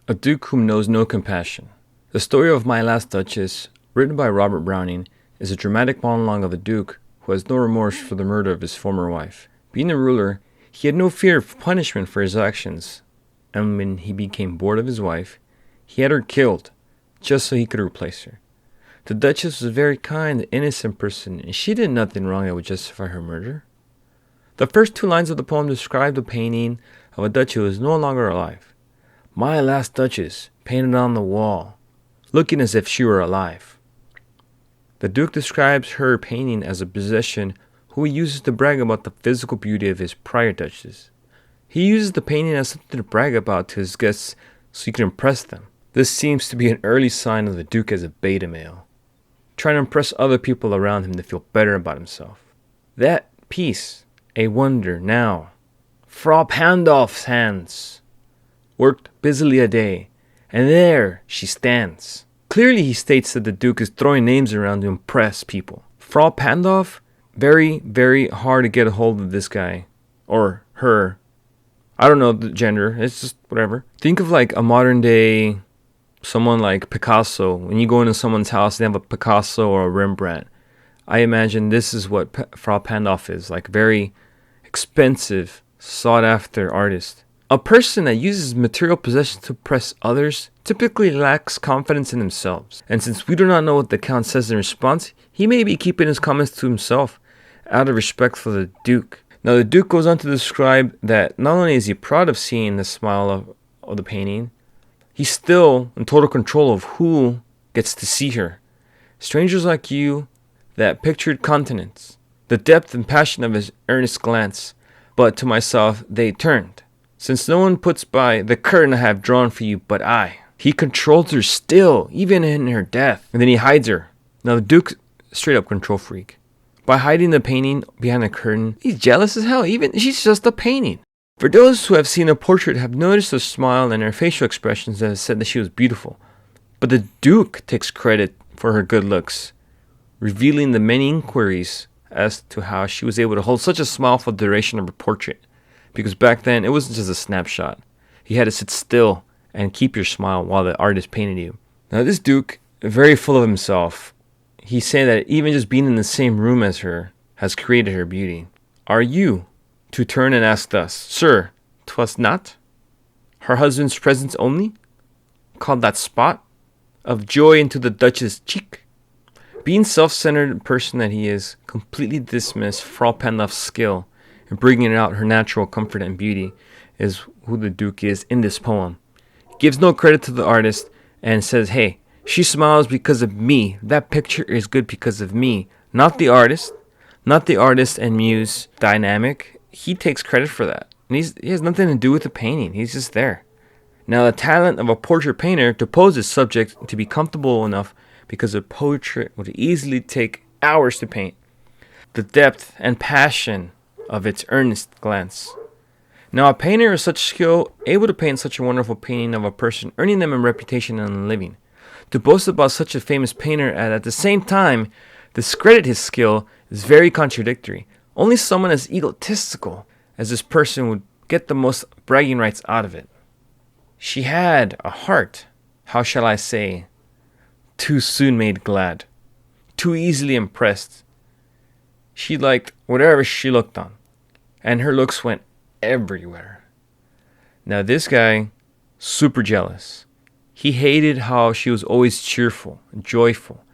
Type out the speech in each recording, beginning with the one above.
A Duke whom knows no compassion. The story of My Last Duchess, written by Robert Browning, is a dramatic monologue of a Duke who has no remorse for the murder of his former wife. Being a ruler, he had no fear of punishment for his actions, and when he became bored of his wife, he had her killed, just so he could replace her. The Duchess was a very kind, innocent person, and she did nothing wrong that would justify her murder. The first two lines of the poem describe the painting of a Duchess who is no longer alive. My last Duchess, painted on the wall, looking as if she were alive. The Duke describes her painting as a possession who he uses to brag about the physical beauty of his prior Duchess. He uses the painting as something to brag about to his guests so he can impress them. This seems to be an early sign of the Duke as a beta male, trying to impress other people around him to feel better about himself. That piece, a wonder now. Frau Pandolf's hands worked busily a day, and there she stands. Clearly he states that the Duke is throwing names around to impress people. Frau Pandolf, very, very hard to get a hold of this guy. Or her. I don't know the gender, it's just whatever. Think of like a modern day, someone like Picasso. When you go into someone's house, they have a Picasso or a Rembrandt. I imagine this is what Frau Pandolf is, like very expensive, sought after artist. A person that uses material possessions to impress others typically lacks confidence in themselves. And since we do not know what the Count says in response, he may be keeping his comments to himself out of respect for the Duke. Now the Duke goes on to describe that not only is he proud of seeing the smile of the painting, he's still in total control of who gets to see her. Strangers like you, that pictured countenance, the depth and passion of his earnest glance, but to myself they turned. Since no one puts by the curtain I have drawn for you but I. He controls her still, even in her death. And then he hides her. Now the Duke's straight up control freak. By hiding the painting behind the curtain, he's jealous as hell. Even she's just a painting. For those who have seen a portrait have noticed the smile and her facial expressions that have said that she was beautiful. But the Duke takes credit for her good looks, revealing the many inquiries as to how she was able to hold such a smile for the duration of her portrait. Because back then, it wasn't just a snapshot. You had to sit still and keep your smile while the artist painted you. Now this Duke, very full of himself, he's saying that even just being in the same room as her has created her beauty. Are you to turn and ask thus, Sir, 'twas not her husband's presence only called that spot of joy into the Duchess' cheek? Being self-centered person that he is, completely dismissed Frau Pandolf's skill and bringing out her natural comfort and beauty is who the Duke is in this poem. He gives no credit to the artist and says, hey, she smiles because of me. That picture is good because of me. Not the artist and muse dynamic. He takes credit for that. And he has nothing to do with the painting. He's just there. Now the talent of a portrait painter to pose his subject to be comfortable enough because a portrait would easily take hours to paint. The depth and passion of its earnest glance. Now a painter of such skill, able to paint such a wonderful painting of a person, earning them a reputation and a living. To boast about such a famous painter and at the same time discredit his skill is very contradictory. Only someone as egotistical as this person would get the most bragging rights out of it. She had a heart, how shall I say, too soon made glad, too easily impressed. She liked whatever she looked on, and her looks went everywhere. Now this guy, super jealous. He hated how she was always cheerful and joyful,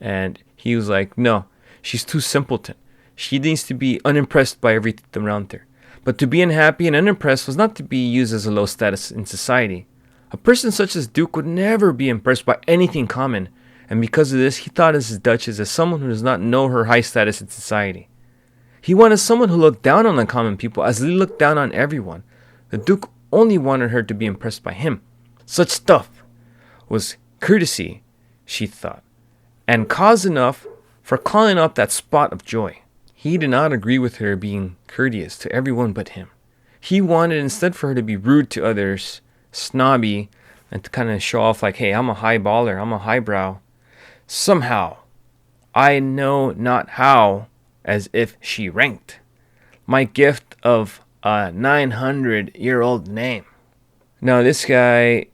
and he was like, no, she's too simpleton. She needs to be unimpressed by everything around her. But to be unhappy and unimpressed was not to be used as a low status in society. A person such as Duke would never be impressed by anything common, and because of this, he thought of his Duchess as someone who does not know her high status in society. He wanted someone who looked down on the common people as he looked down on everyone. The Duke only wanted her to be impressed by him. Such stuff was courtesy, she thought, and cause enough for calling up that spot of joy. He did not agree with her being courteous to everyone but him. He wanted instead for her to be rude to others, snobby, and to kind of show off like, hey, I'm a high baller, I'm a highbrow. Somehow, I know not how, as if she ranked my gift of a 900-year-old name. Now, this guy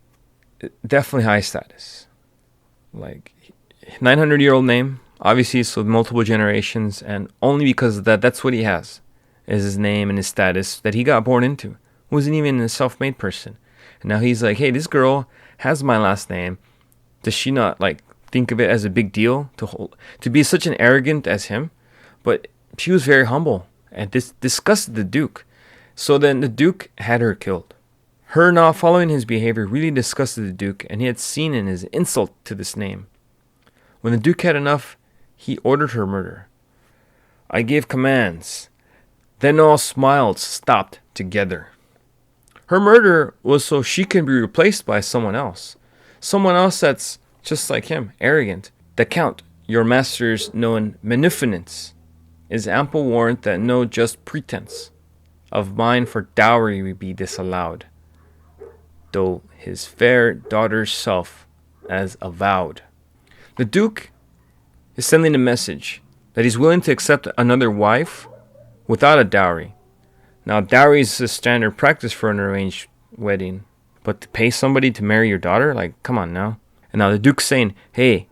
definitely high status. Like 900-year-old name, obviously, so multiple generations, and only because of that, that's what he has, is his name and his status that he got born into. Wasn't even a self-made person. And now he's like, hey, this girl has my last name. Does she not like think of it as a big deal to be such an arrogant as him? But she was very humble, and this disgusted the Duke. So then the Duke had her killed. Her not following his behavior really disgusted the Duke, and he had seen in his insult to this name. When the Duke had enough, he ordered her murder. I gave commands. Then all smiles stopped together. Her murder was so she can be replaced by someone else. Someone else that's just like him, arrogant. The Count, your master's known munificence, is ample warrant that no just pretense of mine for dowry would be disallowed, though his fair daughter's self as avowed. The Duke is sending a message that he's willing to accept another wife without a dowry. Now, dowry is a standard practice for an arranged wedding, but to pay somebody to marry your daughter, like, come on now. And now the Duke's saying, hey,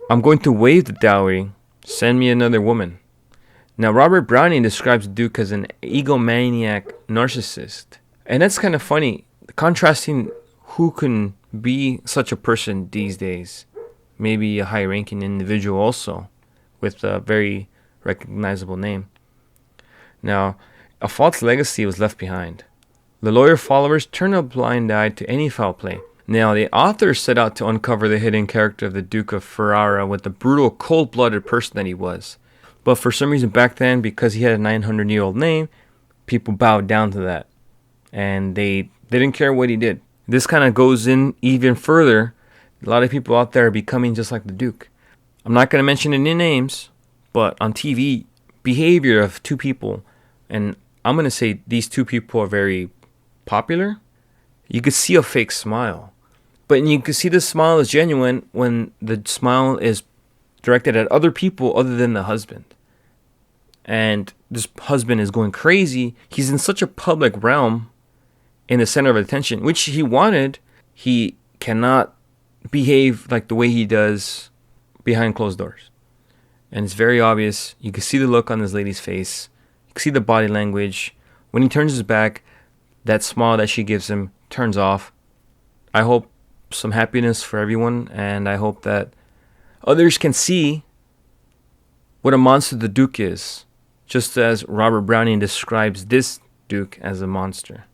I'm going to waive the dowry, send me another woman. Now, Robert Browning describes the Duke as an egomaniac narcissist. And that's kind of funny, contrasting who can be such a person these days. Maybe a high-ranking individual also, with a very recognizable name. Now, a false legacy was left behind. The lawyer followers turned a blind eye to any foul play. Now, the author set out to uncover the hidden character of the Duke of Ferrara with the brutal, cold-blooded person that he was. But for some reason back then, because he had a 900-year-old name, people bowed down to that. And they didn't care what he did. This kind of goes in even further. A lot of people out there are becoming just like the Duke. I'm not going to mention any names, but on TV, behavior of two people, and I'm going to say these two people are very popular. You could see a fake smile. But you can see the smile is genuine when the smile is directed at other people other than the husband. And this husband is going crazy. He's in such a public realm, in the center of attention, which he wanted. He cannot behave like the way he does behind closed doors. And it's very obvious. You can see the look on this lady's face. You can see the body language. When he turns his back, that smile that she gives him turns off. I hope some happiness for everyone, and I hope that others can see what a monster the Duke is, just as Robert Browning describes this Duke as a monster.